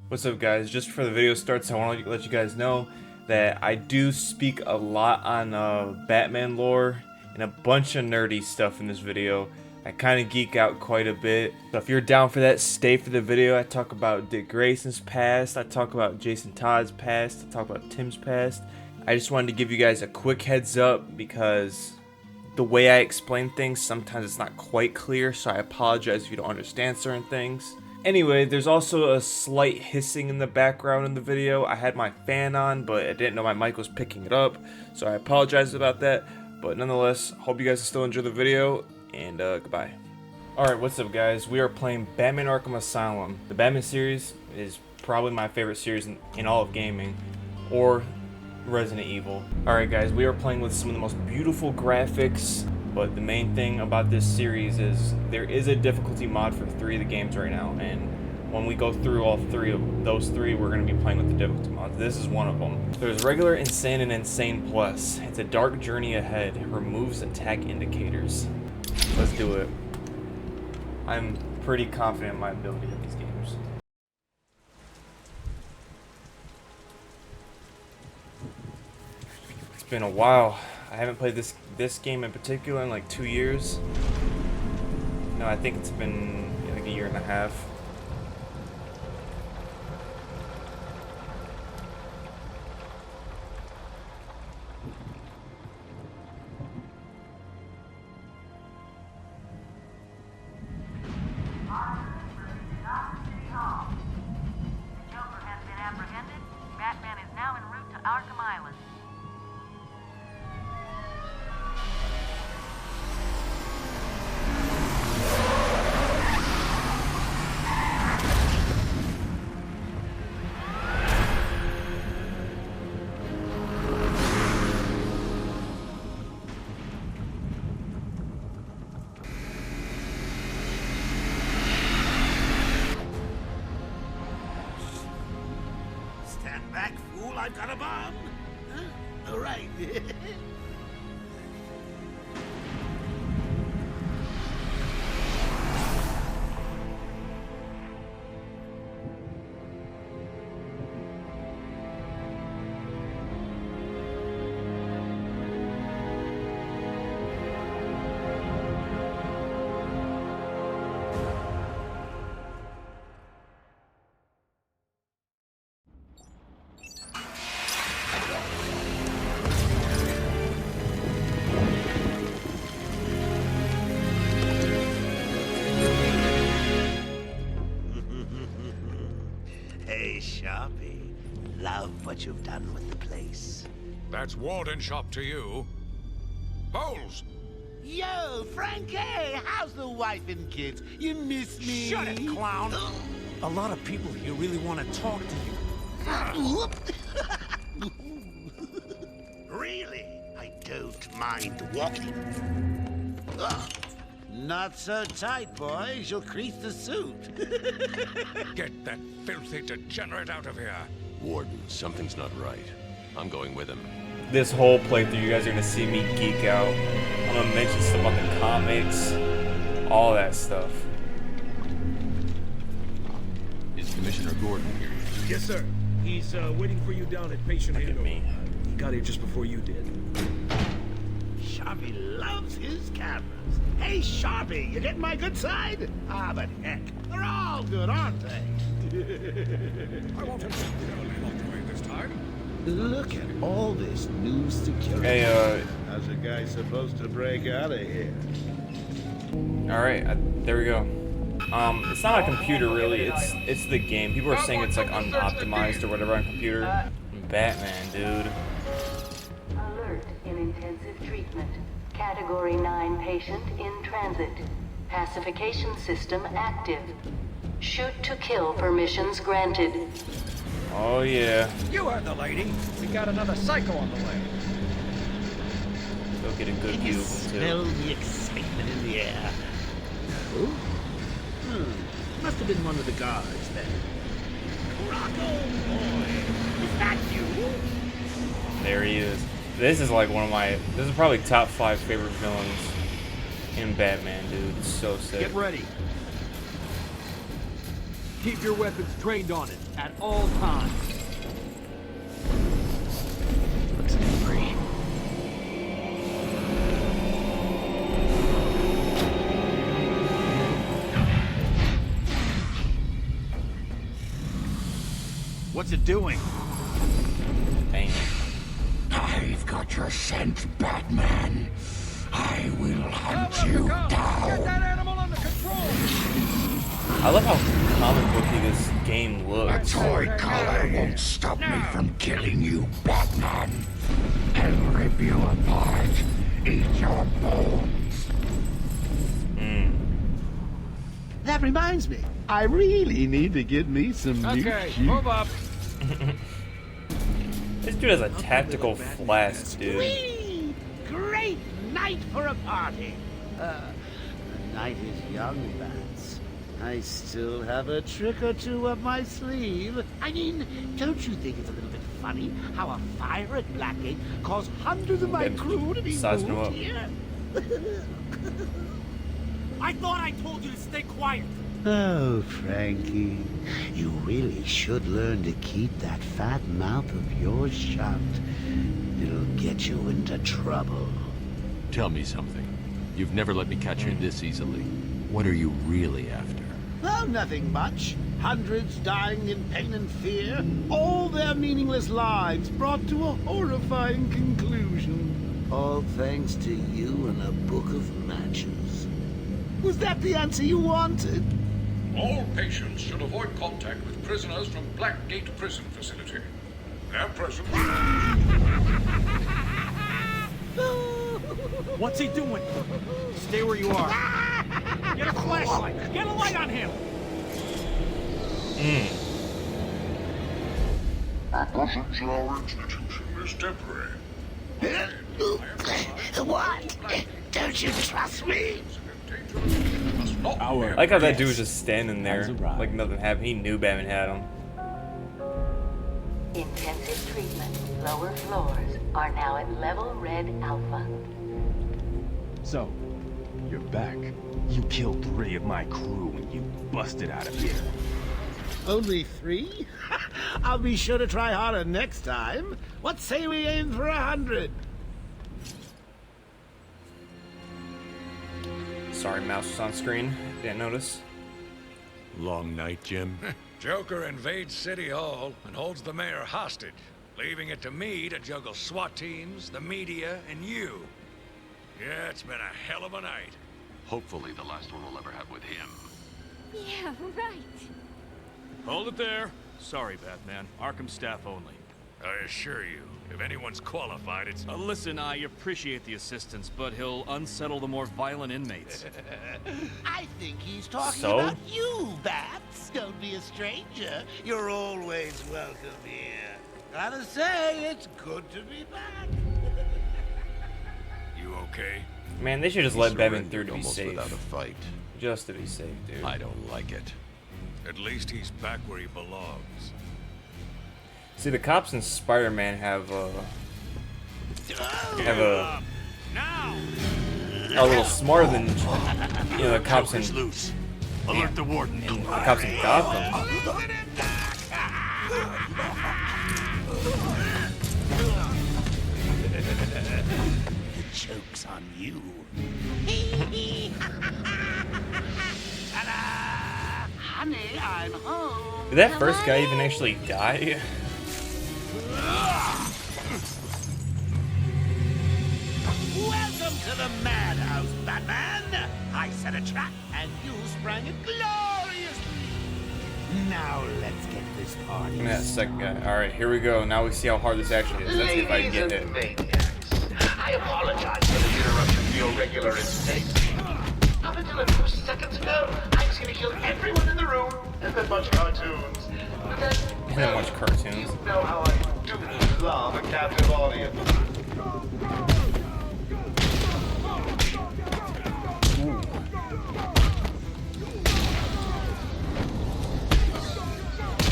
What's up, guys? Just before the video starts, I want to let you guys know that I do speak a lot on Batman lore and a bunch of nerdy stuff in this video. I kind of geek out quite a bit, so if you're down for that, stay for the video. I talk about Dick Grayson's past, I talk about Jason Todd's past, I talk about Tim's past. I just wanted to give you guys a quick heads up because the way I explain things, sometimes it's not quite clear, so I apologize if you don't understand certain things. Anyway, there's also a slight hissing in the background in the video. I had my fan on, but I didn't know my mic was picking it up, so I apologize about that. But nonetheless, hope you guys still enjoy the video, and goodbye. Alright, what's up, guys? We are playing Batman Arkham Asylum. The Batman series is probably my favorite series in all of gaming, or Resident Evil. Alright, guys, we are playing with some of the most beautiful graphics. But the main thing about this series is there is a difficulty mod for 3 of the games right now, and when we go through all 3 of those 3, we're going to be playing with the difficulty mods. This is one of them. There's regular, insane, and insane plus. It's a dark journey ahead. It removes attack indicators. Let's do it. I'm pretty confident in my ability at these games. It's been a while. I haven't played this game in particular in like 2 years. No, I think it's been like a year and a half. Joker has been apprehended. Batman is now en route to Arkham Island. Stand back, fool, I've got a bomb! Huh? All right. Hey, Sharpie. Love what you've done with the place. That's Warden Shop to you. Bowles! Yo, Frankie! How's the wife and kids? You miss me? Shut it, clown! A lot of people here really want to talk to you. Really? I don't mind walking. Not so tight, boys. You'll crease the suit. Get that filthy degenerate out of here! Warden, something's not right. I'm going with him. This whole playthrough, you guys are gonna see me geek out. I'm gonna mention stuff about the comics, all that stuff. Is Commissioner Gordon here? Yes, sir. He's waiting for you down at patient Look at handover. me. He got here just before you did. Sharpie loves his cameras. Hey, Sharpie, you getting my good side? Ah, but heck, they're all good, aren't they? I want him securely locked away this time. Look at all this new security. Hey, How's a guy supposed to break out of here? alright, there we go. It's not a computer really, it's the game. People are saying it's like unoptimized or whatever on computer. Batman, dude. Alert in intensive treatment. Category 9 patient in transit. Pacification system active. Shoot to kill permissions granted. Oh yeah. You heard the lady. We got another psycho on the way. Go get a good Can view you of him smell too. the excitement in the air? No? Must have been one of the guards then. Rocco boy, is that you? There he is. This is like one of my, this is probably top 5 favorite villains in Batman, dude. It's so sick. Get ready. Keep your weapons trained on it at all times. Looks angry. What's it doing? Dang. I've got your scent, Batman. I will hunt you down. I love how comic booky this game A looks. toy collar won't stop me from killing you, Batman. I'll rip you apart, eat your bones. That reminds me, I really need to get me some new shoes. Move up. This dude has a tactical flask, dude. Sweet! Great night for a party. The night is young, Bats. I still have a trick or two up my sleeve. I mean, don't you think it's a little bit funny how a fire at Blackgate caused hundreds of my crew to be Sizing him moved up. here? I thought I told you to stay quiet. Oh, Frankie, you really should learn to keep that fat mouth of yours shut. It'll get you into trouble. Tell me something. You've never let me catch you this easily. What are you really after? Oh, nothing much. Hundreds dying in pain and fear. All their meaningless lives brought to a horrifying conclusion. All thanks to you and a book of matches. Was that the answer you wanted? All patients should avoid contact with prisoners from Blackgate Prison Facility. Their presence... What's he doing? Stay where you are. Get a flashlight. Get a light on him. Presence in our institution is temporary. What? Don't you trust me? I like how that dude was just standing there, like nothing happened. He knew Batman had him. Intensive treatment. Lower floors are now at level red alpha. So, you're back. You killed 3 of my crew and you busted out of here. Only 3? I'll be sure to try harder next time. What say we aim for 100? Sorry, mouse was on screen. Didn't notice. Long night, Jim? Joker invades City Hall and holds the mayor hostage, leaving it to me to juggle SWAT teams, the media, and you. Yeah, it's been a hell of a night. Hopefully the last one we'll ever have with him. Yeah, right. Hold it there. Sorry, Batman. Arkham staff only. I assure you, if anyone's qualified, it's... Listen, I appreciate the assistance, but he'll unsettle the more violent inmates. I think he's talking So? about you, Bats. Don't be a stranger. You're always welcome here. Gotta say, it's good to be back. You okay? Man, they should just let Batman through to be almost safe. without a fight. Just to be safe, dude. I don't like it. At least he's back where he belongs. See, the cops in Spider-Man have a little smarter than the cops in Loose. Alert the warden. the cops in Gotham. The joke's on you. Ta-da! Honey, I'm home. Did that first guy even actually die? Welcome to the madhouse, Batman. I set a trap, and you sprang it gloriously. Now let's get this party. That second guy. Alright, here we go. Now we see how hard this actually is. Let's see if I can get it. Maniacs, I apologize for the interruption to your regular instinct. Up until a few seconds ago, I was going to kill everyone in the room and then watch cartoons. But then, And then watch cartoons. you know how I do love a captive audience.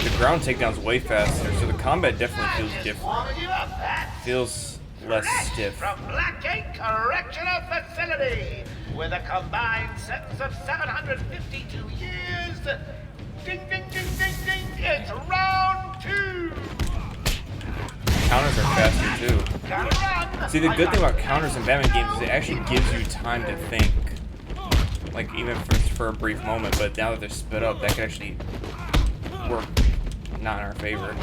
The ground takedown's way faster, so the combat definitely feels different. Warming you up, Pat. Feels less Fresh stiff. From Blackgate Correctional Facility, with a combined sentence of 752 years, Ding, ding, ding, ding, ding. It's round 2. Counters are faster too. Gotta run. See, the good thing about counters in Batman games is it actually gives you time to think. Like, even for a brief moment, but now that they're sped up, that could actually work not in our favor.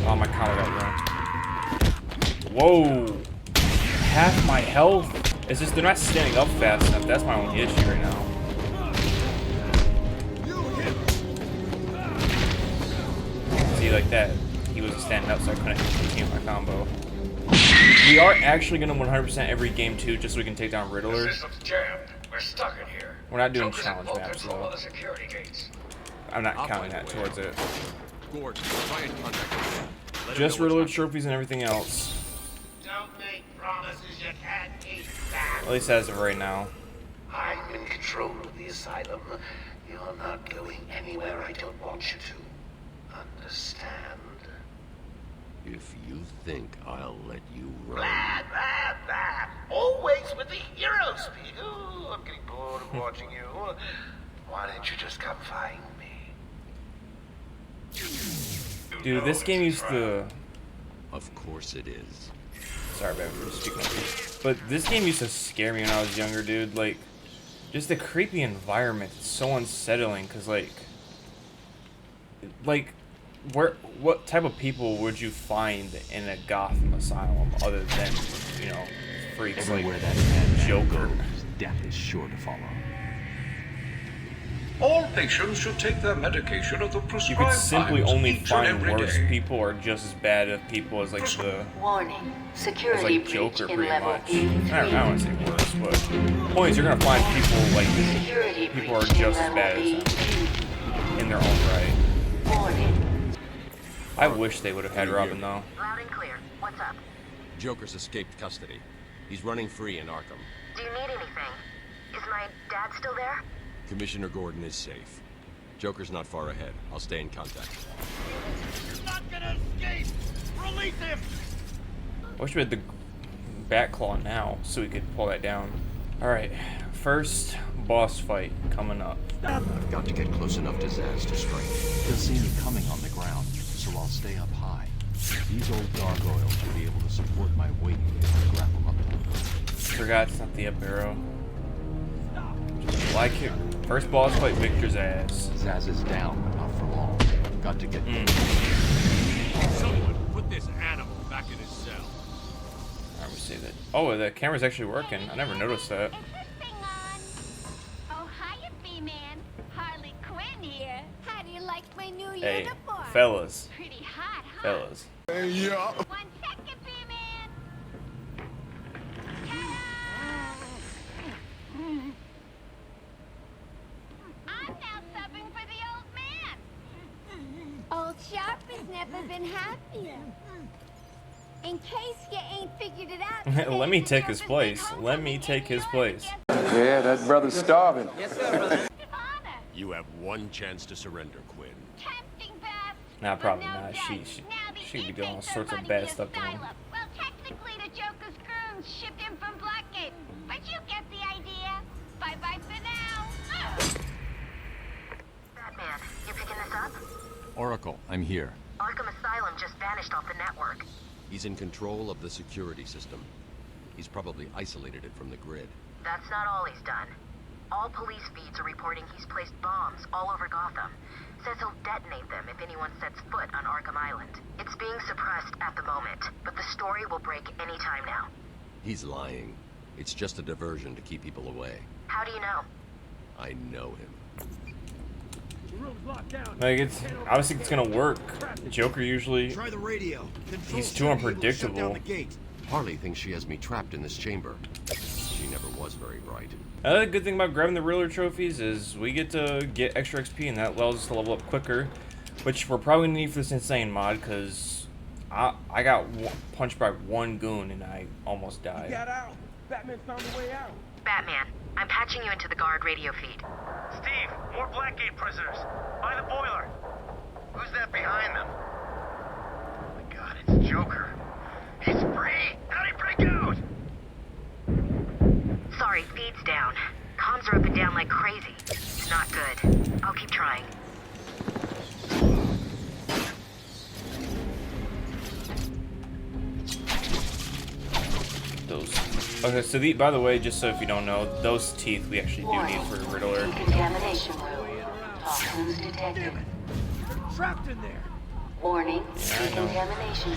Oh, my counter got ruined. Whoa! Half my health? It's just they're not standing up fast enough. That's my only issue right now. See, like that. He wasn't standing up, so I couldn't continue my combo. We are actually going to 100% every game too, just so we can take down Riddler. The system's jammed. We're stuck in here. We're not doing Joker's challenge in full maps control though. of the security gates. I'm not counting that towards it. Gordon, try and contact him. Let him Just know what's Riddler trophies and everything else. Don't make promises you can't keep, Bat. At least as of right now. I'm in control of the asylum. You're not going anywhere I don't want you to. Understand? If you think I'll let you run... Blah, blah, blah. Always with the hero speed. Ooh, I'm getting bored of watching you. Why don't you just come find me? Dude, this game used to... Of course it is. Sorry, babe, for speaking of you. But this game used to scare me when I was younger, dude. Like, just the creepy environment. It's so unsettling, because, like, what type of people would you find in a Gotham asylum other than, you know, freaks like Everywhere that man Joker? goes, death is sure to follow. All patients should take their medication at the prescribed You could simply times only each and find every worse day. people or just as bad of people as, like, the... Warning. As, Security like, Joker, breach in pretty level much. 83. I don't want to say worse, but... The point is, you're going to find people, like, Security people are breach in just as level bad as them. 83. In their own right. Warning. I wish they would have had Robin, though. Loud and clear. What's up? Joker's escaped custody. He's running free in Arkham. Do you need anything? Is my dad still there? Commissioner Gordon is safe. Joker's not far ahead. I'll stay in contact. You're not gonna escape! Release him! I wish we had the Batclaw now, so we could pull that down. Alright, first boss fight coming up. I've got to get close enough to Zaz to strike. He'll see me coming on the ground, so I'll stay up high. These old gargoyles will be able to support my weight if I grapple up to them. Forgot it's not the up arrow. Like it. First boss fight, Victor's ass. Zaz is down, but not for long. Got to get... Someone put this animal back in his cell. Alright, we see that. Oh, the camera's actually working. I never noticed that. Is this thing on? Oh, hiya, B-Man. Harley Quinn here. How do you like my new Hey, uniform? fellas. Pretty hot, huh? Fellas. Yeah. 1 second, B-Man. I'm now subbing for the old man. Old Sharp has never been happier. In case you ain't figured it out, Let me take his place. Let me take his place. Yeah, that brother's starving. You have one chance to surrender, Quinn. Nah, probably not. She'd be doing all sorts of bad stuff to him. Well, technically, the Joker's goons shipped him from Blackgate, but you get the idea. Bye-bye for now. Batman, you picking this up? Oracle, I'm here. Arkham Asylum just vanished off the network. He's in control of the security system. He's probably isolated it from the grid. That's not all he's done. All police feeds are reporting he's placed bombs all over Gotham. Says he'll detonate them if anyone sets foot on Arkham Island. It's being suppressed at the moment, but the story will break any time now. He's lying. It's just a diversion to keep people away. How do you know? I know him. Like, it's obviously it's gonna work. Joker usually, Try the radio. he's too unpredictable. Harley thinks she has me trapped in this chamber. She never was very bright. Another good thing about grabbing the Riddler trophies is we get to get extra XP, and that allows us to level up quicker, which we're probably gonna need for this insane mod, because I got punched by one goon and I almost died. Got out. Batman found a way out. Batman, I'm patching you into the guard radio feed. Steve, more Blackgate prisoners. By the boiler. Who's that behind them? Oh my god, it's Joker. He's free! How'd he break out? Sorry, feed's down. Comms Cops are up and down like crazy. It's not good. I'll keep trying. Okay, so by the way, just so if you don't know, those teeth we actually do need for Riddler. Contamination room. Toxins detected. Trapped in there. Warning. Yeah, Decontamination.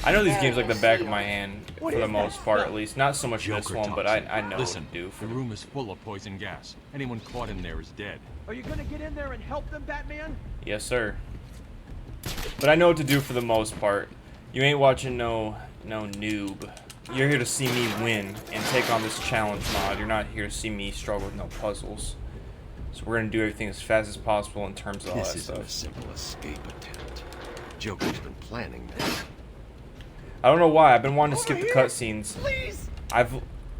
I know these games like the back of my hand for the most part, at least. Not so much this one, but I know Listen, what to do. The room is full of poison gas. Anyone caught in there is dead. Are you gonna get in there and help them, Batman? Yes, sir. But I know what to do for the most part. You ain't watching no noob. You're here to see me win and take on this challenge mod. You're not here to see me struggle with no puzzles. So we're gonna do everything as fast as possible in terms of all that This isn't stuff. a simple escape attempt. Joker's been planning this. I don't know why. I've been wanting to skip the cutscenes. Please.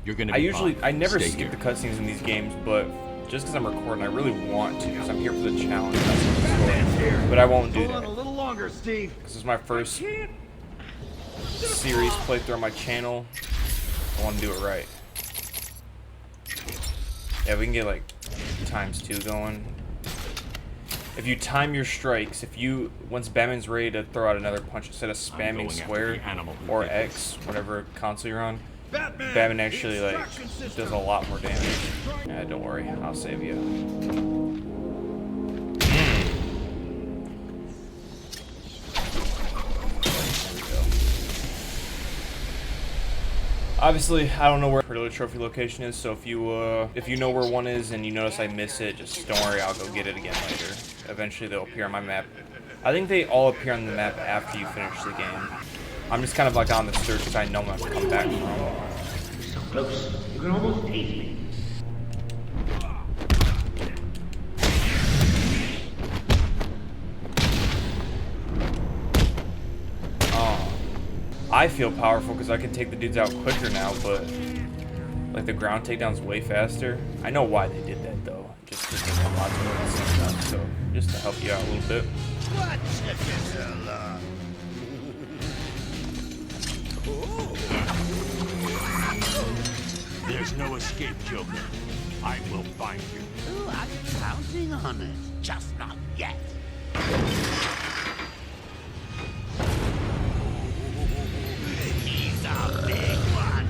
You're gonna I never Stay skip here. the cutscenes in these games, but just because I'm recording, I really want to, because I'm here for the challenge. That's what it's for. But I won't do Hold on a that. little longer, Steve. This is my first series playthrough on my channel. I want to do it right. Yeah, we can get like ×2 going. If you time your strikes, once Batman's ready to throw out another punch, instead of spamming square or X, whatever console you're on, Batman actually like does a lot more damage. Yeah, don't worry, I'll save you. Obviously, I don't know where Riddler trophy location is, so if you know where one is and you notice I miss it, just don't worry, I'll go get it again later. Eventually they'll appear on my map. I think they all appear on the map after you finish the game. I'm just kind of like on the search because I know I'm gonna come back from. So close, you can almost taste me. I feel powerful because I can take the dudes out quicker now, but like the ground takedown's way faster. I know why they did that though, just because they have lots of bullets and stuff. So just to help you out a little bit. What took you so long? There's no escape, Joker. I will find you. Oh, I'm counting on it. Just not yet. He's a big one.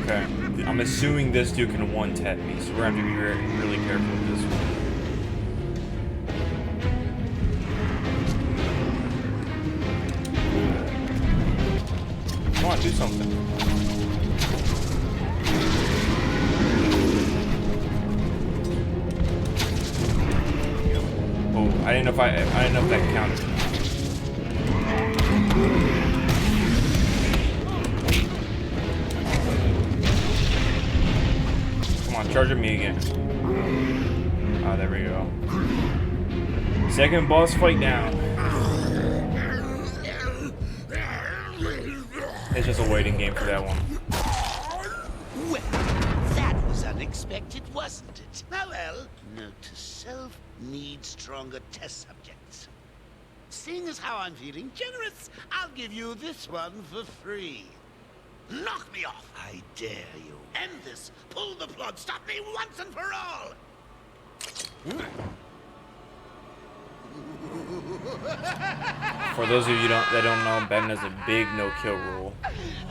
Okay, I'm assuming this dude can one-tap me, so we're gonna have to be really careful with this one. Come on, do something. Oh, I didn't know if that counted. Come on, charge at me again. Oh, there we go. Second boss fight down. It's just a waiting game for that one. Well, that was unexpected, wasn't it? Ah, well, note to self, need stronger test subjects. Seeing as how I'm feeling generous, I'll give you this one for free. Knock me off, I dare you. End this. Pull the plug. Stop me once and for all. For those of you that don't know, Batman has a big no-kill rule.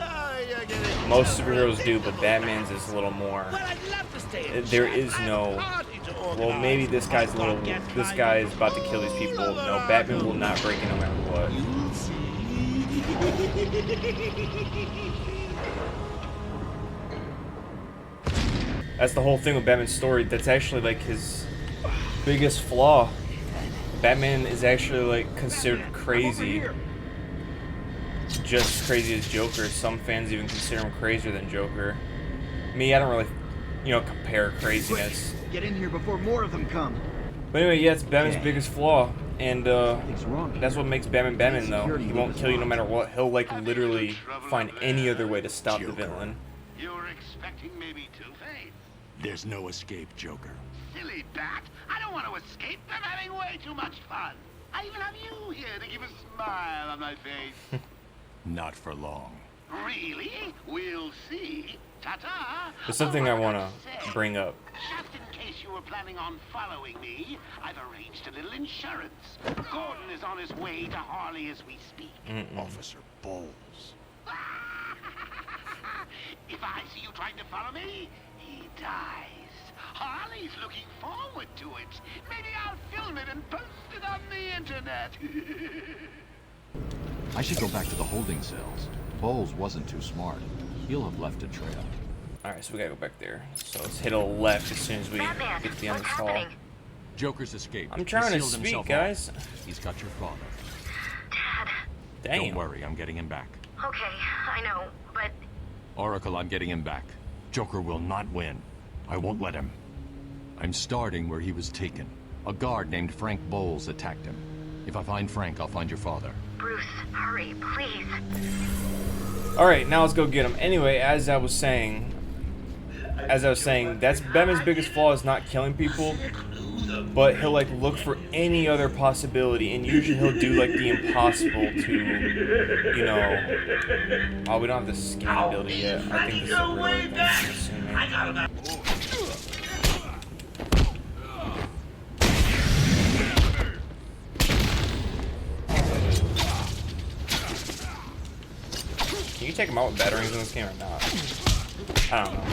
Oh, you're getting Most superheroes do, but Batman's is a little more. Well, I'd love to stay and There chat. is I have no. a party to Well, organize. maybe this guy's a little. This guy is about to kill these people. No, Batman will not break it no matter what. You'll see. That's the whole thing with Batman's story. That's actually like his biggest flaw. Batman is actually like considered crazy. Just as crazy as Joker. Some fans even consider him crazier than Joker. Me, I don't really, compare craziness. Get in here before more of them come. But anyway, yeah, it's Batman's biggest flaw, and Something's wrong. that's what makes Batman Batman though. He won't kill you no matter what. He'll like literally find any other way to stop the villain. You were expecting maybe Two-Face? There's no escape, Joker. Silly bat! I don't want to escape. I'm having way too much fun. I even have you here to keep a smile on my face. Not for long. Really? We'll see. Ta-ta! There's something I want to bring up. Just in case you were planning on following me, I've arranged a little insurance. Gordon is on his way to Harley as we speak. Officer Bowles. If I see you trying to follow me, he dies. Harley's looking forward to it. Maybe I'll film it and post it on the internet. I should go back to the holding cells. Bowles wasn't too smart. He'll have left a trail. Alright, so we gotta go back there. So let's hit a left as soon as we Batman, get to the end of this what's hall. happening? Joker's escaped. I'm trying He to sealed speak, himself guys. off. He's got your father. Dad. Damn. Don't worry, I'm getting him back. Okay, I know, but Oracle, I'm getting him back. Joker will not win. I won't let him. I'm starting where he was taken. A guard named Frank Bowles attacked him. If I find Frank, I'll find your father. Bruce, hurry, please. Alright, now let's go get him. Anyway, as I was saying, that's Batman's biggest flaw is not killing people, but he'll like look for any other possibility, and usually he'll do like the impossible to, you know. Oh, we don't have the scan ability yet. I think this is a real thing, I'm assuming. Can you take him out with batarangs in this game or not? I don't know.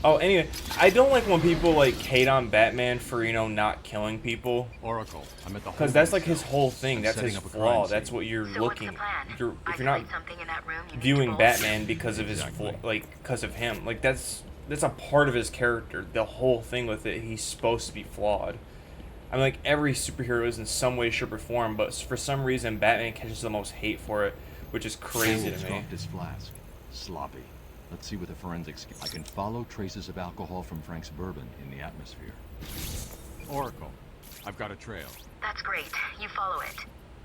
Oh, anyway, I don't like when people like hate on Batman for, you know, not killing people. Oracle, I'm at the because that's like his whole thing. That's his flaw. That's what you're So looking. what's the plan? If you're not Isolate something in that room you need to viewing pull? Batman because of his because of him, like that's a part of his character. The whole thing with it, he's supposed to be flawed. I mean, like every superhero is in some way, shape, or form, but for some reason, Batman catches the most hate for it, which is crazy Bowles to me. dropped his flask. Sloppy. Let's see what the forensics. I can follow traces of alcohol from Frank's bourbon in the atmosphere. Oracle, I've got a trail. That's great. You follow it.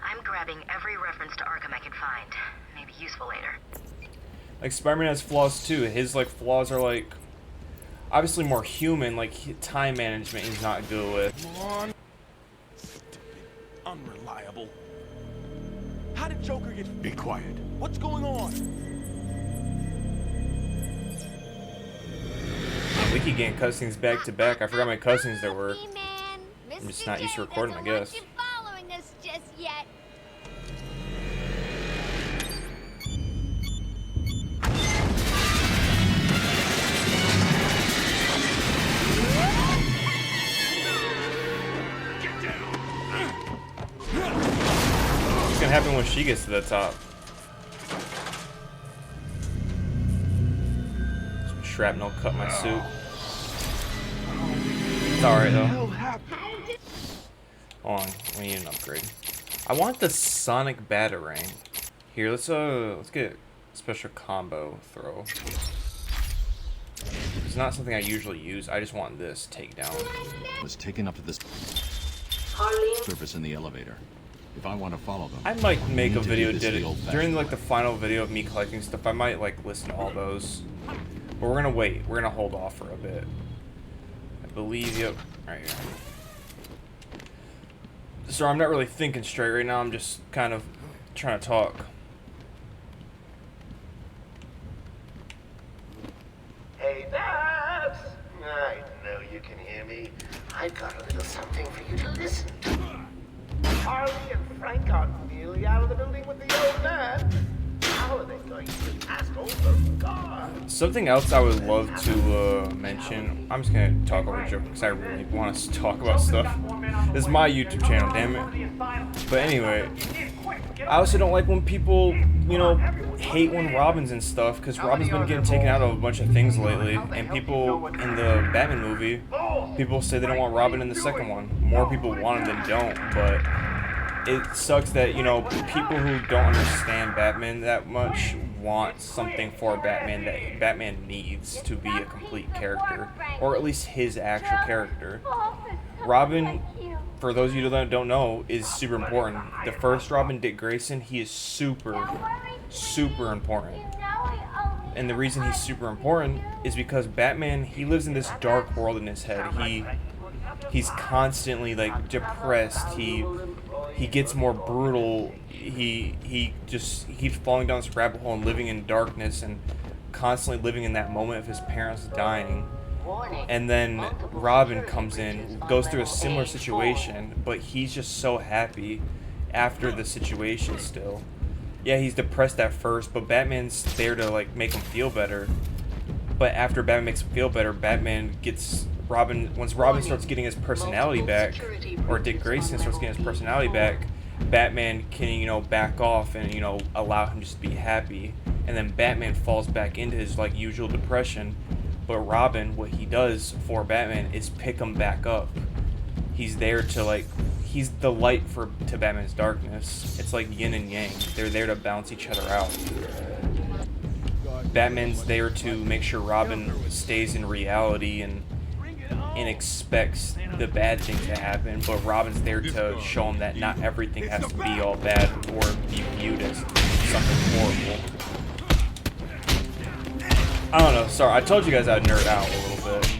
I'm grabbing every reference to Arkham I can find. Maybe useful later. Like Spider-Man has flaws too. His like flaws are like obviously more human. Like time management, he's not good with. Come on. Stupid. Unreliable. How did Joker get... Be quiet. What's going on? We keep getting cutscenes back to back. I forgot how many cutscenes there were. I'm just not used to recording, I guess. Following us just yet. What's gonna happen when she gets to the top? Some shrapnel cut my suit. It's alright though. Hold on, we need an upgrade. I want the Sonic Batarang. Here, let's get a special combo throw. It's not something I usually use. I just want this takedown. Was taken up to this surface in the elevator. If I want to follow them, I might make a video during during like the final video of me collecting stuff. I might like listen to all those, but we're gonna wait. We're gonna hold off for a bit. I believe yep. Right here. So I'm not really thinking straight right now. I'm just kind of trying to talk. Hey, Babs! I know you can hear me. I've got a little something for you to listen to. Harley and Frank are nearly out of the building with the old man. How are they going to get past all those guards? Something else I would love to mention. I'm just gonna talk over Joker because I really want us to talk about stuff. This is my YouTube channel, damn it. But anyway, I also don't like when people, you know, hate when Robin's and stuff, because Robin's been getting taken out of a bunch of things lately, and people in the Batman movie, people say they don't want Robin in the second one. More people want him than don't, but it sucks that, you know, people who don't understand Batman that much want something for Batman that Batman needs to be a complete character, or at least his actual character. Robin, for those of you that don't know, is super important. The first Robin, Dick Grayson, he is super important. And the reason he's super important is because Batman, he lives in this dark world in his head. He's constantly like depressed. he gets more brutal. He keeps falling down this rabbit hole and living in darkness and constantly living in that moment of his parents dying. And then Robin comes in, goes through a similar situation, but he's just so happy after the situation still. Yeah, he's depressed at first, but Batman's there to like make him feel better. But after Batman makes him feel better, Batman gets Robin. Once Robin starts getting his personality back, or Dick Grayson starts getting his personality back, Batman can, back off and, allow him just to be happy. And then Batman falls back into his like usual depression. But Robin, what he does for Batman is pick him back up. He's there to he's the light to Batman's darkness. It's like yin and yang. They're there to balance each other out. Batman's there to make sure Robin stays in reality and expects the bad thing to happen, but Robin's there to show him that not everything has to be all bad or be viewed as something horrible. I don't know, sorry, I told you guys I'd nerd out a little bit.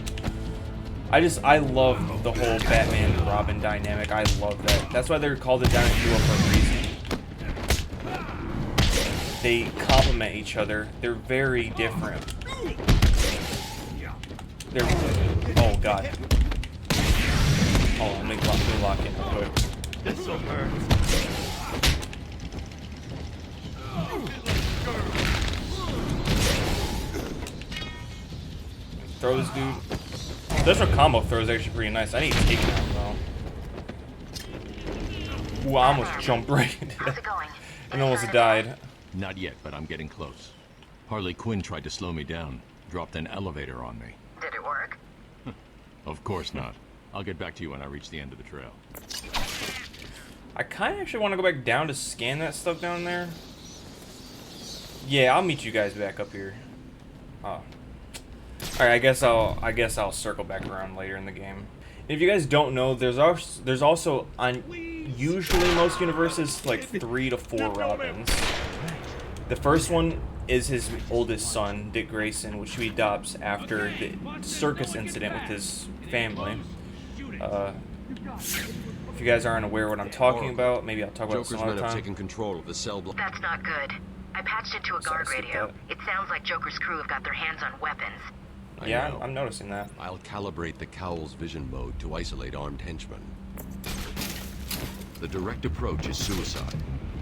I love the whole Batman-Robin dynamic. I love that. That's why they're called the dynamic duo for a reason. They complement each other. They're very different. They're... Oh, God. Hold on, let me lock in real quick. This will hurt. Throw this dude. Special combo throw is actually pretty nice. I need to take that though. Ooh, I almost jumped right into it and almost died. Not yet, but I'm getting close. Harley Quinn tried to slow me down. Dropped an elevator on me. Did it work? Of course not. I'll get back to you when I reach the end of the trail. I kind of actually want to go back down to scan that stuff down there. Yeah, I'll meet you guys back up here. Oh. Alright, I guess I'll circle back around later in the game. If you guys don't know, there's also on usually most universes like 3 to 4 Robins. The first one is his oldest son, Dick Grayson, which he adopts after the circus incident with his family. If you guys aren't aware what I'm talking about, maybe I'll talk about it some other time. Taken control of the cell block. That's not good. I patched into a guard radio. It sounds like Joker's crew have got their hands on weapons. Yeah, I'm noticing that. I'll calibrate the Cowl's vision mode to isolate armed henchmen. The direct approach is suicide.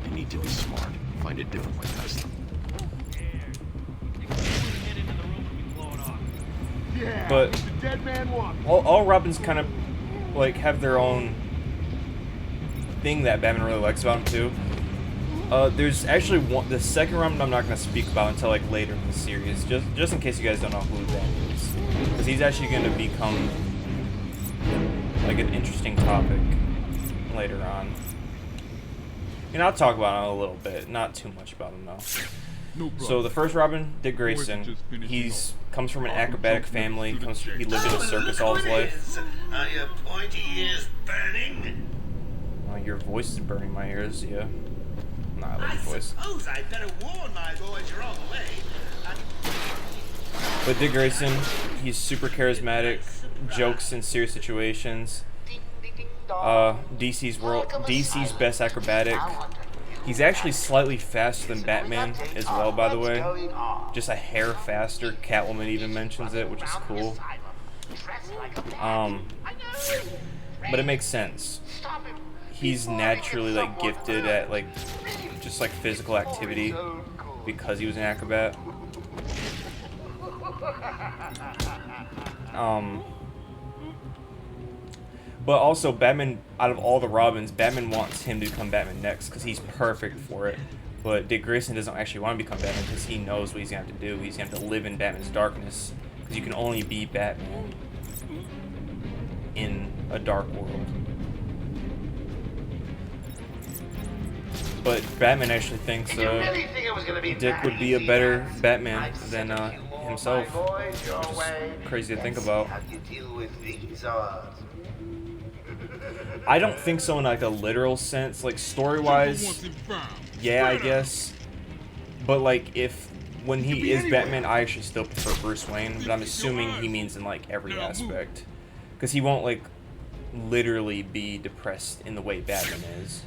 You need to be smart. Find a different way past them. But all Robins kind of like have their own thing that Batman really likes about him too. There's actually the second Robin I'm not going to speak about until like later in the series, just in case you guys don't know who that is, because he's actually going to become like an interesting topic later on. And I'll talk about him a little bit, not too much about him though. So the first Robin, Dick Grayson, comes from an acrobatic family. He lived in a circus all his life. Are your pointy ears burning? Your voice is burning my ears, yeah. Nah, I love your voice. I suppose I'd better warn my boys you're on the way. But Dick Grayson, he's super charismatic, jokes in serious situations. DC's best acrobatic. He's actually slightly faster than Batman as well, by the way. Just a hair faster. Catwoman even mentions it, which is cool. But it makes sense. He's naturally like gifted at like just like physical activity because he was an acrobat. But also Batman, out of all the Robins, Batman wants him to become Batman next because he's perfect for it. But Dick Grayson doesn't actually want to become Batman because he knows what he's going to have to do. He's going to have to live in Batman's darkness because you can only be Batman in a dark world. But Batman actually thinks Dick would be a better Batman than himself, which is crazy to think about. I don't think so in like a literal sense, like story-wise, yeah, I guess. But like when he is Batman, I actually still prefer Bruce Wayne, but I'm assuming he means in like every aspect. Because he won't like literally be depressed in the way Batman is.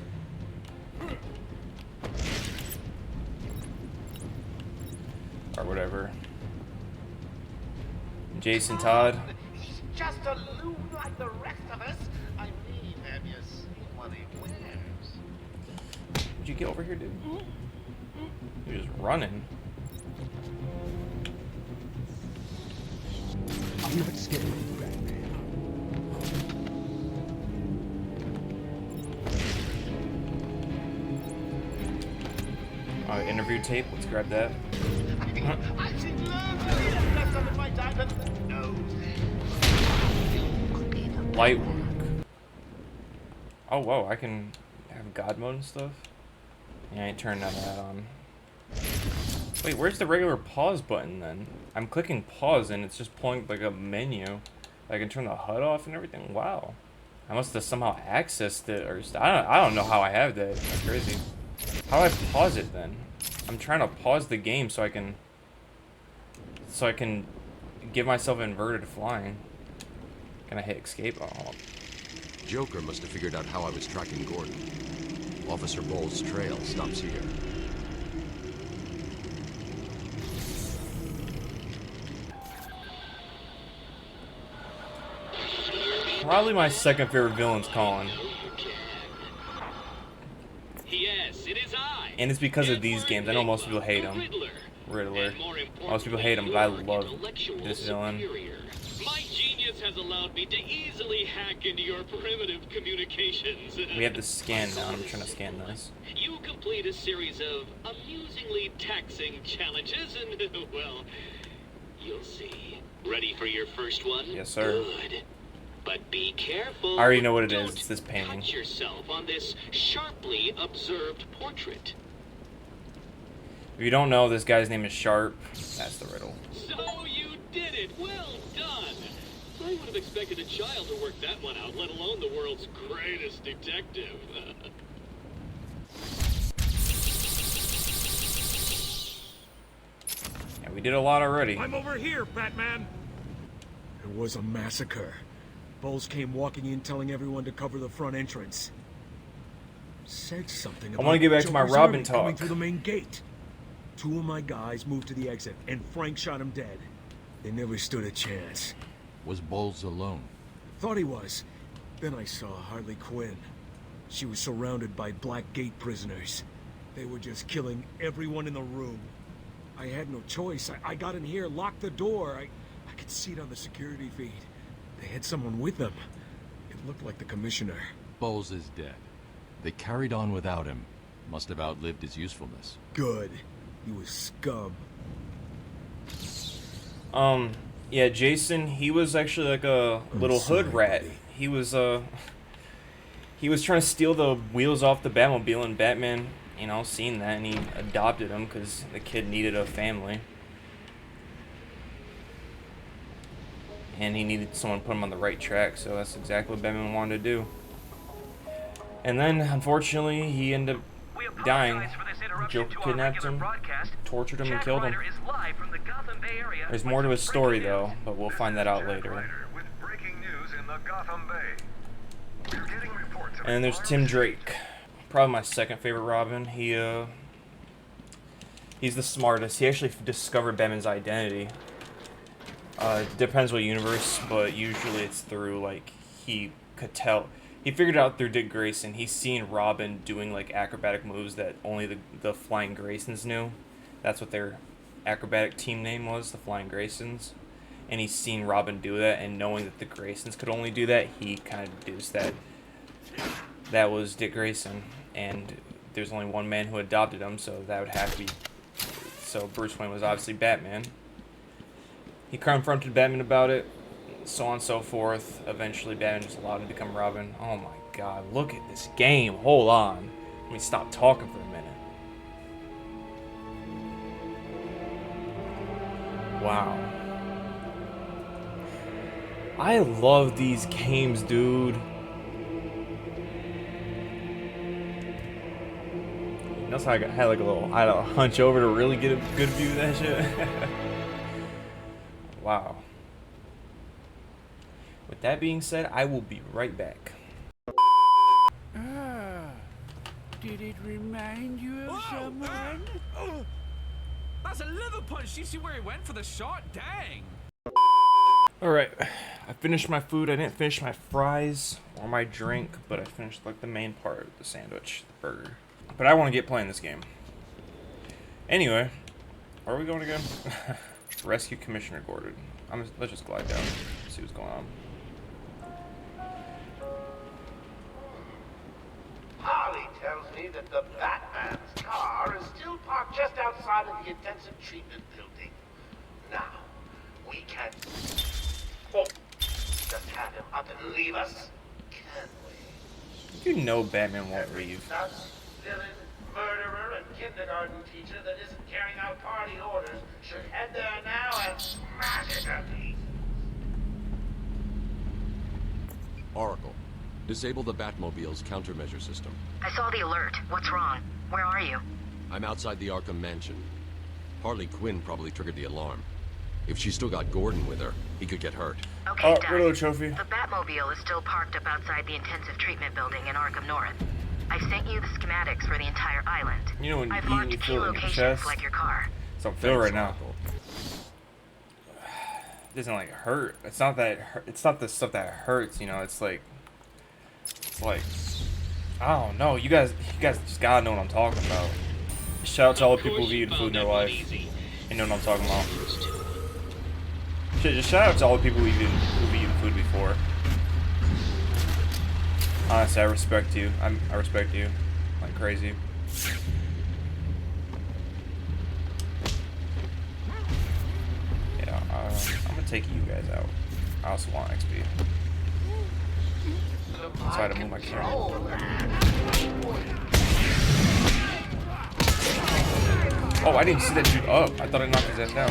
Or whatever. Jason Todd. He's just a loon like the rest of us. I mean, have you seen what he wears? Would you get over here, dude? You're just running. I'm not scared of you, Batman. Interview tape. Let's grab that. I've seen loads of it left up in my time, but no. Light work. Oh, whoa, I can have God mode and stuff? Yeah, I ain't turning none of that on. Wait, where's the regular pause button then? I'm clicking pause and it's just pulling like a menu. I can turn the HUD off and everything. Wow. I must have somehow accessed it or I don't know how I have that. That's crazy. How do I pause it then? I'm trying to pause the game so I can give myself inverted flying. Can I hit escape? Oh. Joker must have figured out how I was tracking Gordon. Officer Bowles' trail stops here. Probably my second favorite villain's Colin. Yes, it is I. And it's because of these games. I know most people hate him. Riddler. Most people hate him, but I love this villain. My genius has allowed me to easily hack into your primitive communications. We have to scan now. I'm trying to scan this. You complete a series of amusingly taxing challenges, and, well, you'll see. Ready for your first one? Yes, sir. Good. But be careful. I already know what it is. It's this painting. Touch yourself on this sharply observed portrait. If you don't know, this guy's name is Sharp. That's the riddle. So you did it. Well done. I would have expected a child to work that one out, let alone the world's greatest detective. Yeah, we did a lot already. I'm over here, Batman. It was a massacre. Bowles came walking in telling everyone to cover the front entrance. Said something about I want to get back to my Joker's Robin army coming talk. through the main gate. 2 of my guys moved to the exit, and Frank shot him dead. They never stood a chance. Was Bowles alone? Thought he was. Then I saw Harley Quinn. She was surrounded by Black Gate prisoners. They were just killing everyone in the room. I had no choice. I got in here, locked the door. I could see it on the security feed. They had someone with them. It looked like the commissioner. Bowles is dead. They carried on without him. Must have outlived his usefulness. Good. He was scum. Yeah, Jason, he was actually like a little hood rat. He was trying to steal the wheels off the Batmobile, and Batman, you know, seen that, and he adopted him because the kid needed a family. And he needed someone to put him on the right track, so that's exactly what Batman wanted to do. And then, unfortunately, he ended up dying. Joker kidnapped him, tortured him, and killed him. There's more to his story, though, but we'll find that out later. And there's Tim Drake, probably my second favorite Robin. He's the smartest. He actually discovered Batman's identity. Depends what universe, but usually it's through, like, he could tell. He figured it out through Dick Grayson. He's seen Robin doing, like, acrobatic moves that only the Flying Graysons knew. That's what their acrobatic team name was, the Flying Graysons. And he's seen Robin do that, and knowing that the Graysons could only do that, he kind of deduced that that was Dick Grayson. And there's only one man who adopted him, so that would have to be... So Bruce Wayne was obviously Batman. He confronted Batman about it, so on and so forth. Eventually, Batman just allowed him to become Robin. Oh my god, look at this game. Hold on. Let me stop talking for a minute. Wow. I love these games, dude. That's how I had like a little, I had to hunch over to really get a good view of that shit. Wow. With that being said, I will be right back. Did it remind you of someone? That's a liver punch. You see where he went for the shot? Dang. Alright, I finished my food. I didn't finish my fries or my drink, but I finished like the main part, the sandwich, the burger. But I want to get playing this game. Anyway, where are we going again? Rescue Commissioner Gordon. Let's just glide down, see what's going on. Harley tells me that the Batman's car is still parked just outside of the intensive treatment building. Now, we can just have him up and leave us, can we? You know Batman won't leave. Nuts, villain, murderer, and kindergarten teacher that isn't carrying out party orders should head there now and smash it to pieces. Oracle, disable the Batmobile's countermeasure system. I saw the alert. What's wrong? Where are you? I'm outside the Arkham mansion. Harley Quinn probably triggered the alarm. If she's still got Gordon with her, he could get hurt. Okay, done. Riddler trophy. The Batmobile is still parked up outside the intensive treatment building in Arkham North. I've sent you the schematics for the entire island. You know when I've you marked eat, you key feel it in your locations chest? like your car. That's how I feel right now. It doesn't like hurt. It's not that. It's not the stuff that hurts. You know. It's like I don't know. You guys just gotta know what I'm talking about. Shout out to all the people who've eaten food in their life. You know what I'm talking about. Shit, just shout out to all the people who've eaten food before. Honestly, I respect you. I respect you like crazy. Yeah, I'm gonna take you guys out. I also want XP. So I had to move my camera. Oh, I didn't see that dude up. I thought I knocked his ass down.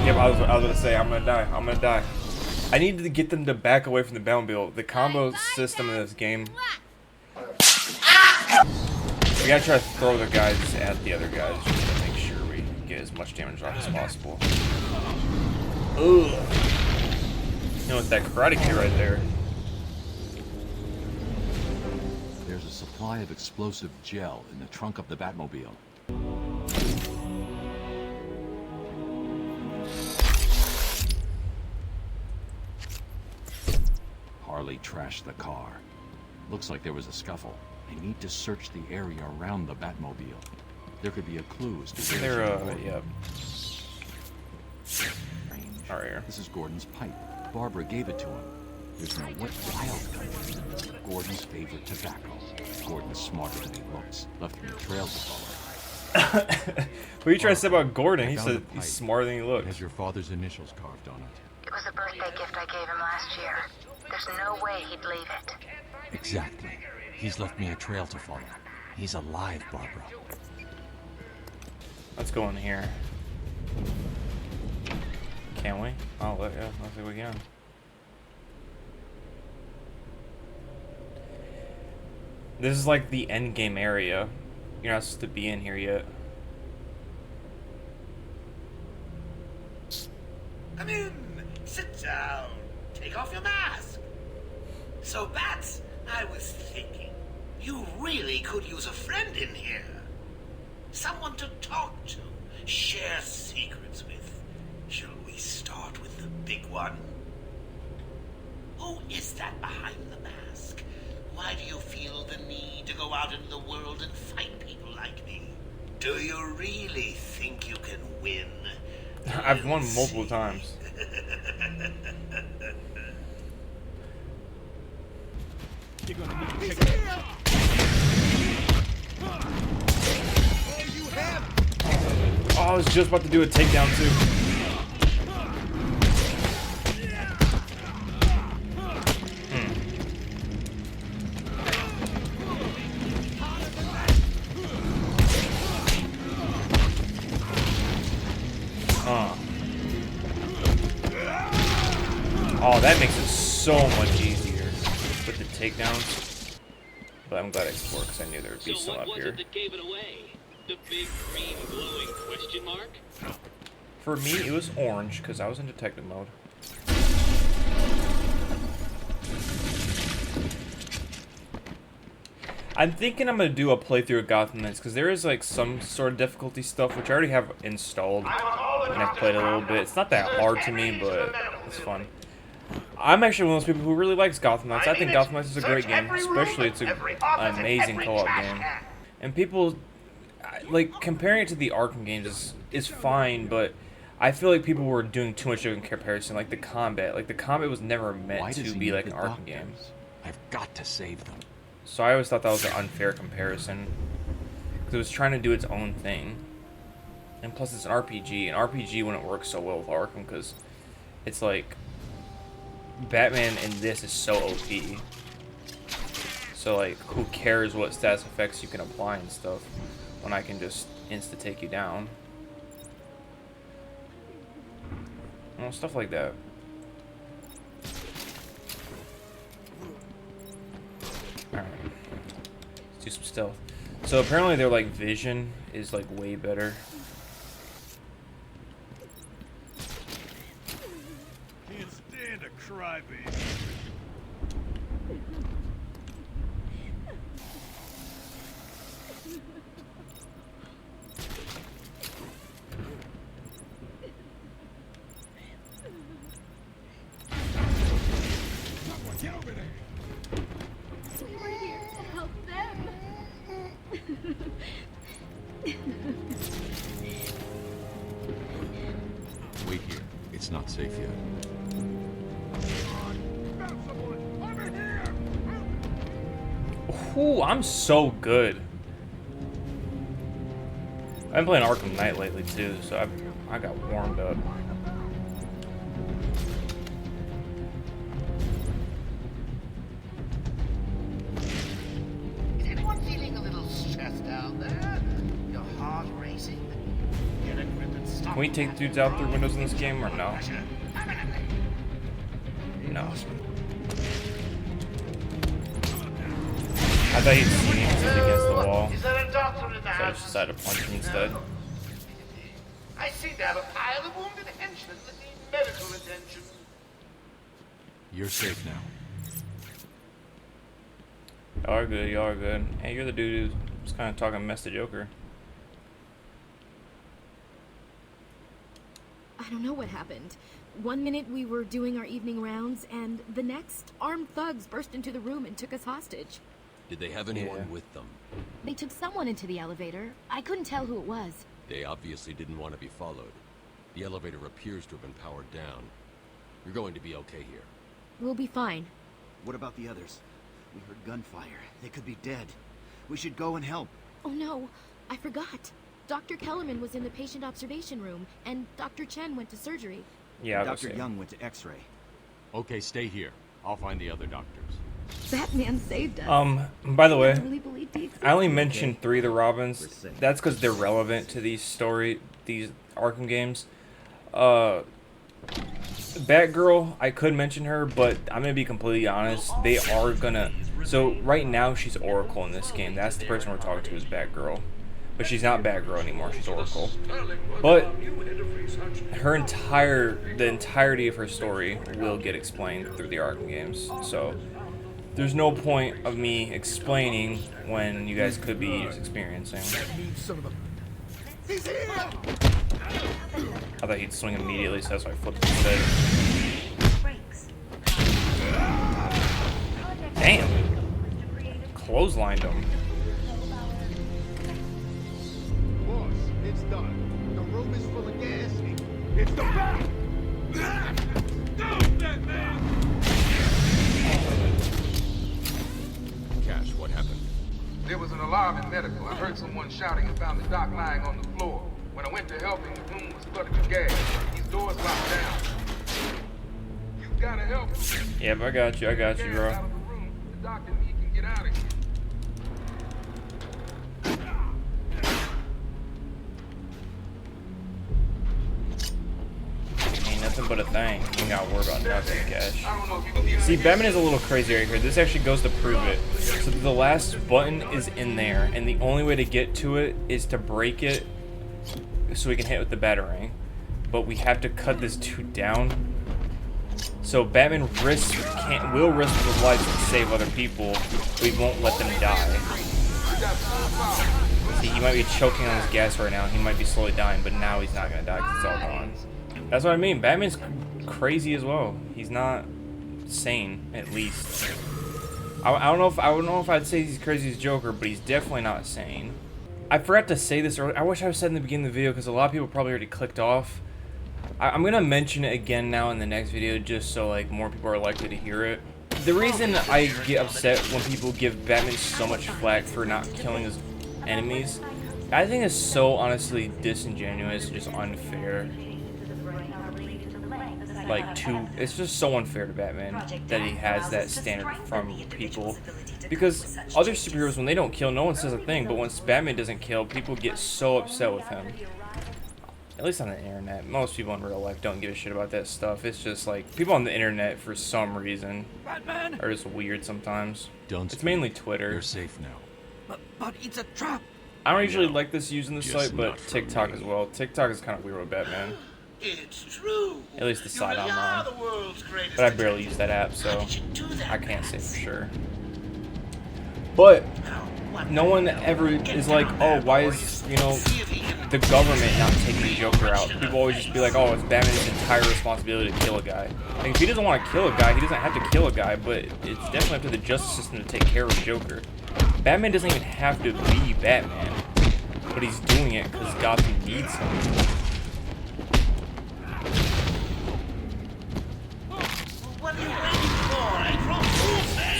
Yeah, but I was gonna say, I'm gonna die. I'm gonna die. I need to get them to back away from the Batmobile. The combo system in this game. We gotta try to throw the guys at the other guys just to make sure we get as much damage off as possible. Ugh. You know, it's that Karate Kid right there. There's a supply of explosive gel in the trunk of the Batmobile. Harley trashed the car. Looks like there was a scuffle. I need to search the area around the Batmobile. There could be a clue as to where yep. Right here. This is Gordon's pipe. Barbara gave it to him. There's no what wild country. Gordon's favorite tobacco. Gordon's smarter than he looks. Left me a trail to follow. What are you trying to say about Gordon? He said he's smarter than he looks. It has your father's initials carved on it. It was a birthday gift I gave him last year. There's no way he'd leave it. Exactly. He's left me a trail to follow. He's alive, Barbara. Let's go in here. Can we? Oh, yeah, let's see if we can. This is like the end game area. You're not supposed to be in here yet. Come in. Sit down. Take off your mask. So, Bats, I was thinking, you really could use a friend in here. Someone to talk to, share secrets with. Shall we start with the big one? Who is that behind the mask? Why do you feel the need to go out into the world and fight people like me? Do you really think you can win? I've won multiple times. You're gonna need to take it. Oh, I was just about to do a takedown too. Oh, that makes it so much easier with the takedowns. But I'm glad I explored because I knew there would be some up here. So what was it that gave it away? The big green glowing question mark? For me, it was orange because I was in detective mode. I'm thinking I'm gonna do a playthrough of Gotham Knights because there is like some sort of difficulty stuff which I already have installed and I've played a little bit. It's not that hard to me, but it's fun. I'm actually one of those people who really likes Gotham Knights. I think Gotham Knights is a great game, especially it's an amazing co-op game. And people, like, comparing it to the Arkham games is fine, but I feel like people were doing too much of a comparison. Like the combat was never meant to be like an Arkham game. I've got to save them. So I always thought that was an unfair comparison. Because it was trying to do its own thing. And plus it's an RPG. An RPG wouldn't work so well with Arkham because it's like Batman in this is so OP. So like who cares what stats effects you can apply and stuff when I can just insta take you down. Well, stuff like that. Alright. Let's do some stealth. So apparently their like vision is like way better. Can't stand a crybaby. Get over there. We were here to help them. Wait here. It's not safe yet. Ooh, I'm so good. I've been playing Arkham Knight lately too, so I got warmed up. Is anyone feeling a little stressed out there? Your heart racing? Get a grip and stop. Can we take dudes out through windows in this game or no? No. I thought he'd see me because he's against the wall. Is there a doctor in the So I house? just decided to punch him instead. I seem to have a pile of wounded henchmen that need medical attention. You're safe now. Y'all are good, y'all are good. Hey, you're the dude who was kind of talking mess to Joker. I don't know what happened. One minute we were doing our evening rounds, and the next, armed thugs burst into the room and took us hostage. Did they have anyone with them? They took someone into the elevator. I couldn't tell who it was. They obviously didn't want to be followed. The elevator appears to have been powered down. You're going to be okay here. We'll be fine. What about the others? We heard gunfire. They could be dead. We should go and help. Oh no, I forgot. Dr. Kellerman was in the patient observation room, and Dr. Chen went to surgery. Yeah, Dr. Young went to X-ray. Okay, stay here. I'll find the other doctors. Batman saved us. By the way, Really believed he existed. I only mentioned 3 of the Robins. That's because they're relevant to these Arkham games. Batgirl, I could mention her, but I'm gonna be completely honest. They are gonna. So right now she's Oracle in this game. That's the person we're talking to is Batgirl, but she's not Batgirl anymore. She's Oracle. But the entirety of her story will get explained through the Arkham games. So there's no point of me explaining when you guys could be just experiencing. I thought he'd swing immediately, so that's why I flipped instead. Damn! Clotheslined him. Boss, it's done. The room is full of gas. It's the bat! Cash, what happened? There was an alarm in medical. I heard someone shouting and found the doc lying on the floor. When I went to help him, the room was flooded with gas. These doors locked down. You gotta help him. Yep, I got you, bro. Out of the room. The doc and me can get out of here. Ain't nothing but a thing. You got to worry about nothing, Cash. See, Batman is a little crazy right here. This actually goes to prove it. So the last button is in there, and the only way to get to it is to break it so we can hit it with the Batarang. But we have to cut this dude down. So Batman will risk his life to save other people, but he won't let them die. See, he might be choking on his gas right now. He might be slowly dying, but now he's not gonna die because it's all gone. That's what I mean. Batman's crazy as well. He's not sane, at least. I don't know if I'd say he's crazy as Joker, but he's definitely not sane. I forgot to say this earlier. I wish I was said in the beginning of the video because a lot of people probably already clicked off. I'm gonna mention it again now in the next video just so like more people are likely to hear it. The reason I get upset when people give Batman so much flack for not killing his enemies, I think it's so honestly disingenuous, just unfair. Like, it's just so unfair to Batman that he has that standard from people. Because other superheroes, when they don't kill, no one says a thing. But once Batman doesn't kill, people get so upset with him. At least on the internet. Most people in real life don't give a shit about that stuff. It's just like, people on the internet, for some reason, are just weird sometimes. It's mainly Twitter. You're safe now. But it's a trap. I don't usually like this using the site, but TikTok as well. TikTok is kind of weird with Batman. It's true. At least the side You really online. are the world's greatest But I barely use that app, so How did you do that, I can't say for sure. But no one ever is like, oh, why is, you know, the government not taking the Joker out? People always just be like, oh, it's Batman's entire responsibility to kill a guy. Like, if he doesn't want to kill a guy, he doesn't have to kill a guy, but it's definitely up to the justice system to take care of Joker. Batman doesn't even have to be Batman, but he's doing it because Gotham needs him.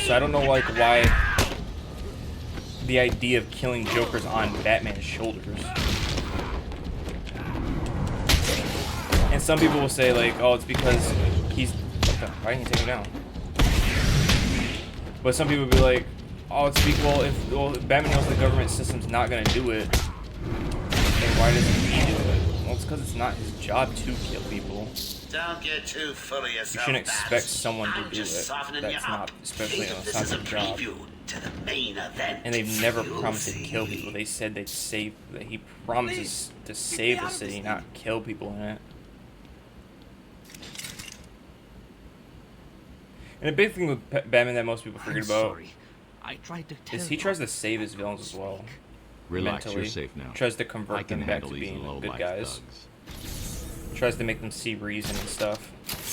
So I don't know, like, why the idea of killing Joker's on Batman's shoulders. And some people will say, like, oh, it's because he's... Why didn't he take him down? But some people will be like, oh, it's because, well, if Batman knows the government system's not going to do it, then why doesn't he do it? Well, it's because it's not his job to kill people. Don't get too full of yourself. You shouldn't expect someone to do it. That's not, especially it's not their job. And they've never promised to kill people. They said they'd save. That he promises to save the city, not kill people in it. And a big thing with Batman that most people forget about is he tries to save his villains as well. Relax, mentally. you're safe now. Tries to convert them back to being good guys. Tries to make them see reason and stuff.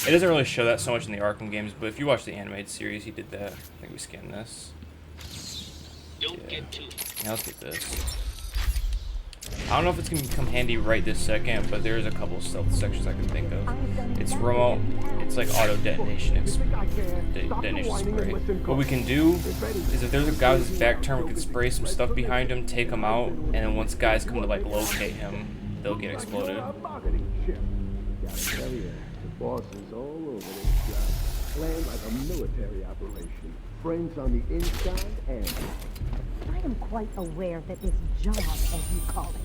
It doesn't really show that so much in the Arkham games, but if you watch the animated series, he did that. I think we scanned this. Yeah. Now let's get this. I don't know if it's going to come handy right this second, but there's a couple stealth sections I can think of. It's remote. It's like auto detonation. Detonation spray. What we can do is if there's a guy with his back turned, we can spray some stuff behind him, take him out, and then once guys come to like locate him, they'll get exploded. Gotta tell you, the boss is all over this job. Planned like a military operation. Friends on the inside and... I am quite aware that this job, as you call it,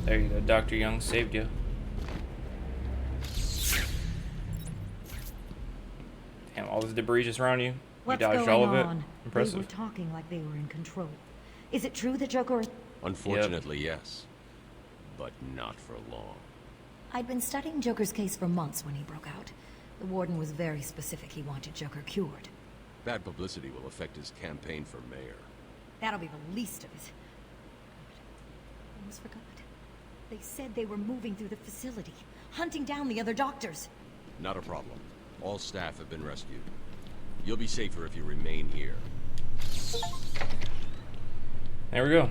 There you go, Dr. Young saved you. Damn, all this debris just around you. You dodged all of it. Impressive. They were talking like they were in control. Is it true that Joker... Unfortunately, yes. But not for long. I'd been studying Joker's case for months when he broke out. The warden was very specific he wanted Joker cured. Bad publicity will affect his campaign for mayor. That'll be the least of it. I almost forgot. They said they were moving through the facility, hunting down the other doctors. Not a problem. All staff have been rescued. You'll be safer if you remain here. There we go.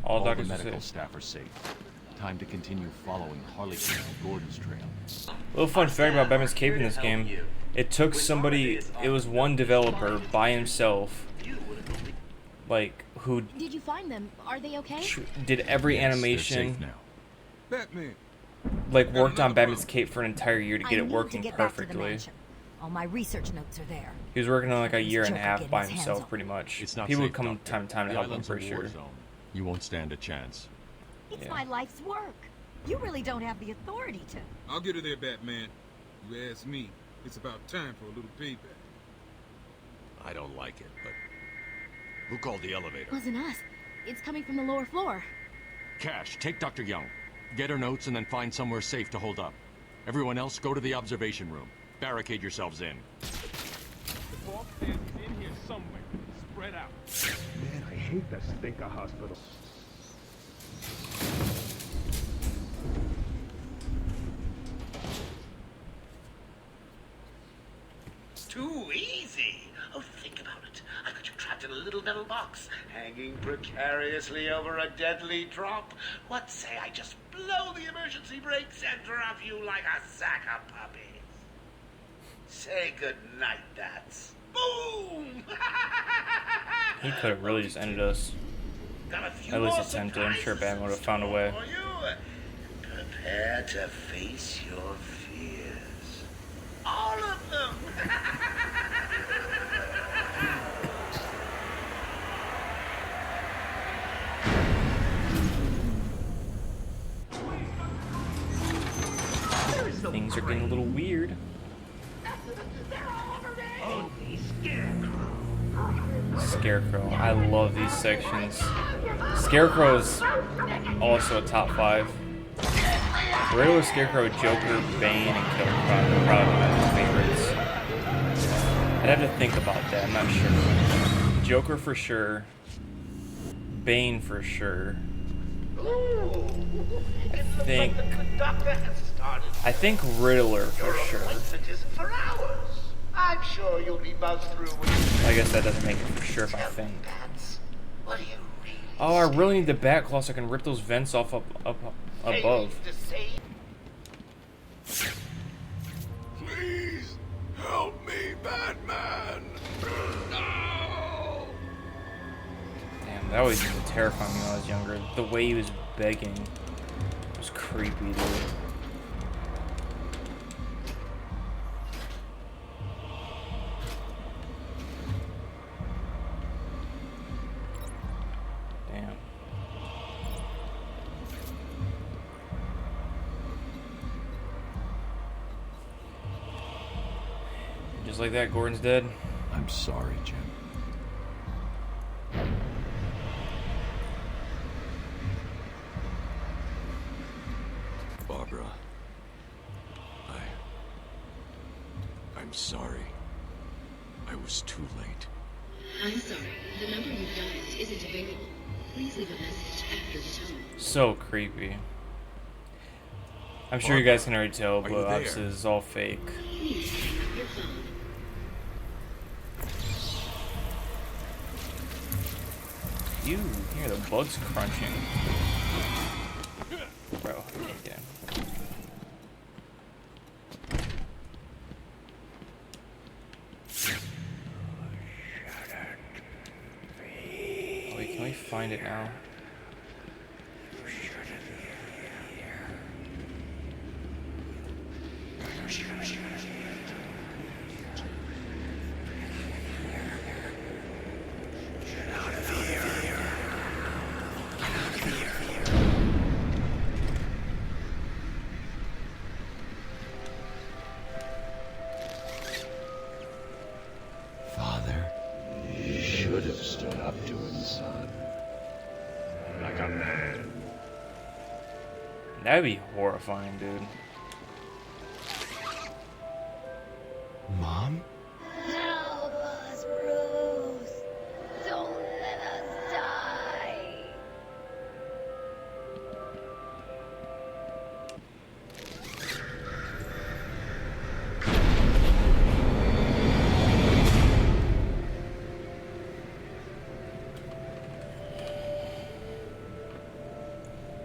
All doctors the are medical safe. staff are safe. Time to continue following Harley Quinn and Gordon's trail. A little fun fact about Batman's cape in this game. It took somebody, it was one developer by himself, like, who Did you find them? Are they okay? did every animation, Batman. like, worked on Batman's cape for an entire year to get I it need working to get back to the perfectly. mansion. All my research notes are there. He was working on like a year and a Joker half getting by his hands himself, on pretty much. It's not People safe, would come Doctor. time to time to The help him, island's pretty a war sure. zone. You won't stand a chance. It's my life's work. You really don't have the authority to. I'll get her there, Batman. You ask me, it's about time for a little payback. I don't like it, but... Who called the elevator? Wasn't us. It's coming from the lower floor. Cash, take Dr. Young. Get her notes and then find somewhere safe to hold up. Everyone else, go to the observation room. Barricade yourselves in. The boss is in here somewhere. Spread out. Man, I hate that stinker hospital. Too easy. Oh, think about it. I got you trapped in a little metal box, hanging precariously over a deadly drop. What say I just blow the emergency brakes and drop you like a sack of puppies? Say goodnight, that's. Boom! He could have really just ended us. At least attempted. I'm sure Batman would have found a way. Prepare to face your fears. All of them! Things are getting a little weird. Scarecrow. I love these sections. Scarecrow's also a top 5. Riddler, Scarecrow, Joker, Bane, and Killer are probably my favorites. I'd have to think about that. I'm not sure. Joker for sure. Bane for sure. I think Riddler for sure. For hours. I'm sure you'll be buzzed through with. I guess that doesn't make it for sure if I think. What do you really? Oh, I really need the bat claw so I can rip those vents off up above. Please help me, Batman. No! Damn, that always used to terrify me when I was younger. The way he was begging was creepy, dude. Damn. Just like that, Gordon's dead. I'm sorry, Jim. Barbara. I'm sorry. I was too late. I'm sorry. The number you've dialed isn't available. Please leave a message after the tone. So creepy. I'm sure you guys can already tell, but you there? obviously this is all fake. Please hang up your phone. You hear the bugs crunching. Bro, yeah. Wait, can we find it now? Father, you should have stood up to him, son. Like a man. That'd be horrifying, dude. Mom? Help us, Bruce. Don't let us die.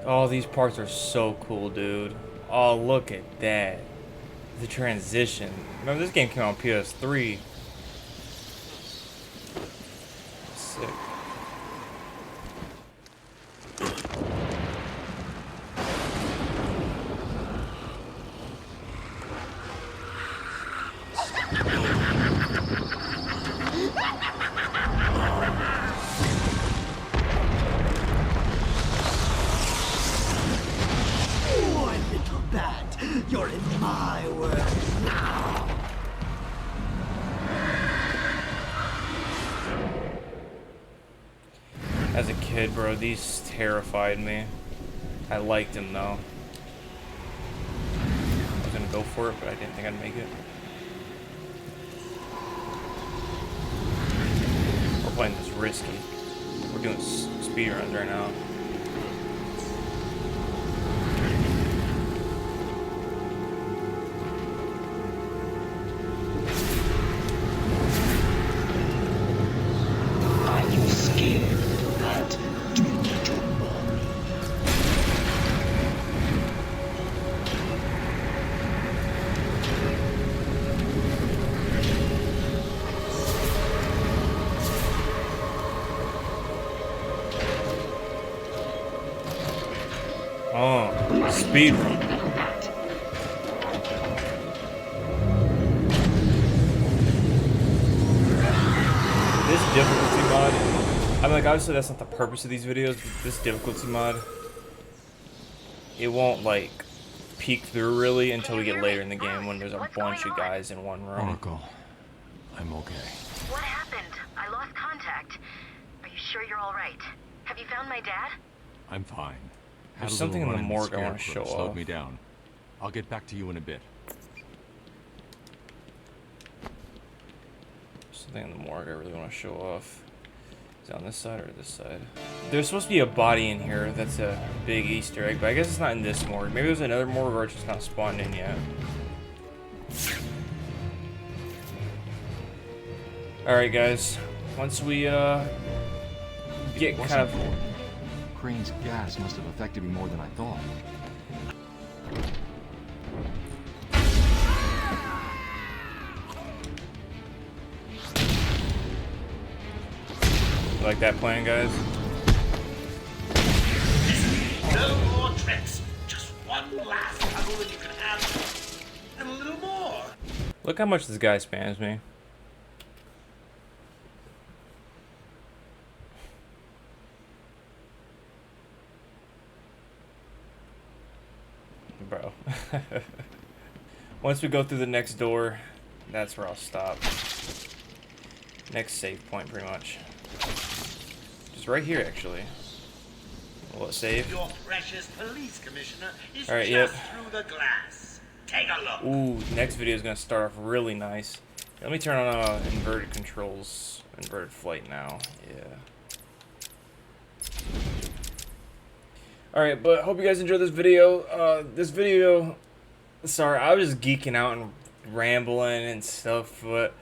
Oh, these parts are so cool, dude. Oh, look at that. The transition. Remember, this game came out on PS3. Sick. One little bat, you're in my world now. As a kid, bro, these terrified me. I liked him though. I was gonna go for it, but I didn't think I'd make it. We're playing this risky. We're doing speed runs right now. Are you scared of that? Do you need your money? Oh, speed run. This difficulty mod, I mean, like, obviously that's not the purpose of these videos, but this difficulty mod, it won't, like, peek through really until we get later in the game when there's a bunch of guys in one room. Oracle, I'm okay. What happened? I lost contact. Are you sure you're all right? Have you found my dad? I'm fine. There's Had a something in little the run-in with morgue I want to Scarecrow, show slowed off. me down. I'll get back to you in a bit. Something in the morgue I really want to show off. Is it on this side or this side? There's supposed to be a body in here that's a big Easter egg, but I guess it's not in this morgue. Maybe there's another morgue or it's just not spawned in yet. Alright guys, once we get kind of... Crane's gas must have affected me more than I thought. Like that plan, guys? No more tricks. Just one last puzzle and you can have and a little more. Look how much this guy spams me. Bro. Once we go through the next door, that's where I'll stop. Next save point, pretty much. Just right here, actually. Will it save? Your precious police commissioner is Alright, just yep. through the glass. Take a look. Ooh, next video is gonna start off really nice. Let me turn on inverted controls, inverted flight now. Yeah. Alright, but hope you guys enjoyed this video. Sorry, I was just geeking out and rambling and stuff, but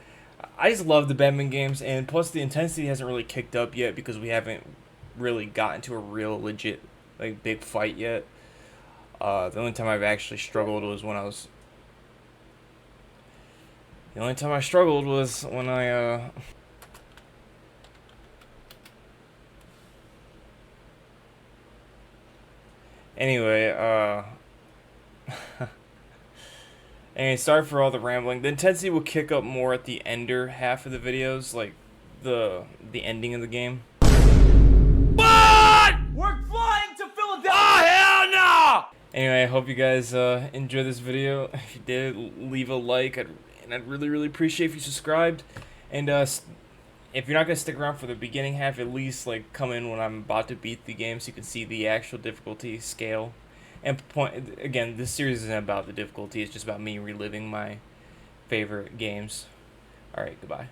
I just love the Batman games, and plus the intensity hasn't really kicked up yet because we haven't really gotten to a real legit, like, big fight yet. The only time I've actually struggled was when I was... The only time I struggled was when I, Anyway, anyway, sorry for all the rambling. The intensity will kick up more at the ender half of the videos, like the ending of the game. What? We're flying to Philadelphia! Oh, hell no! Anyway, I hope you guys enjoyed this video. If you did, leave a like, and I'd really, really appreciate if you subscribed. And if you're not gonna stick around for the beginning half, at least like come in when I'm about to beat the game so you can see the actual difficulty scale. And again, this series isn't about the difficulty; it's just about me reliving my favorite games. All right, goodbye.